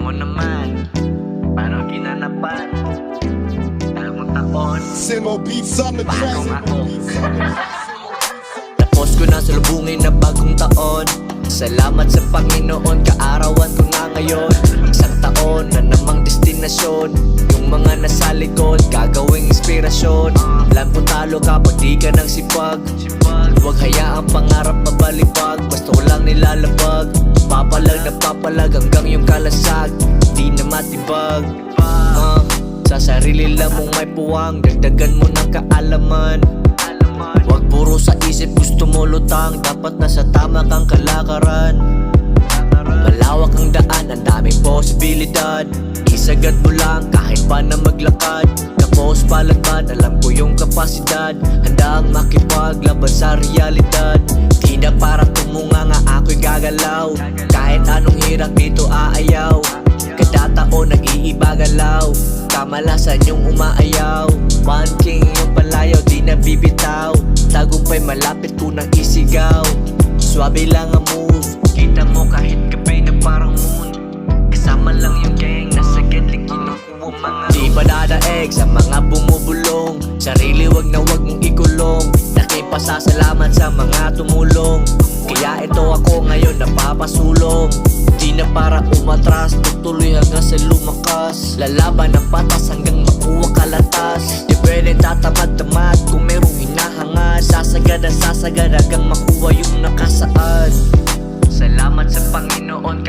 mo naman, paano ginanapan? Bagong taon, Simo beats on the track. bagong ako. Tapos ko na salubungin na bagong taon. Salamat sa Panginoon, kaarawan ko na ngayon. Isang taon na namang destinasyon. Yung mga nasa likod, gagawing inspirasyon. Alam ko talo kapag di ka ng sipag. Huwag hayaang pangarap mabalibag, basta walang nilalabag. Papalag na papalag hanggang yung kalasag, di na matibag. Sa sarili lang mong may puwang, dagdagan mo ng kaalaman. Huwag puro sa isip, gusto mo lutang, dapat nasa tama kang kalakaran. Malawak ang daan, ang daming posibilidad. Isagad mo lang kahit pa na maglakad. Kapos paladman, alam ko yung kapasidad. Handa ang makipaglaban sa realidad. Di na para tumunga nga ako'y gagalaw. Kahit anong hirap dito aayaw. Kada taon nag-iiba galaw. Kamalasan yung umaayaw. One king yung palayaw, di na bibitaw. Tagumpay malapit ko nang isigaw. Swabe lang ang move, kita mo kahit gabi na parang moon. Kasama lang yung gang, nasa gitling kinukuha mga di madadaig sa mga bumubulong. Sarili wag na wag mong ikulong. Nakipasasalamat sa mga tumulong. Kaya ito ako ngayon napapasulong. Di na para umatras, tutuloy hanggang sa lumakas. Lalaban ng patas hanggang makuha kalatas. Di pwede tatamad-tamad kung merong hinahangad. Sasagad hanggang makuha yung nakasaad. Salamat sa Panginoon,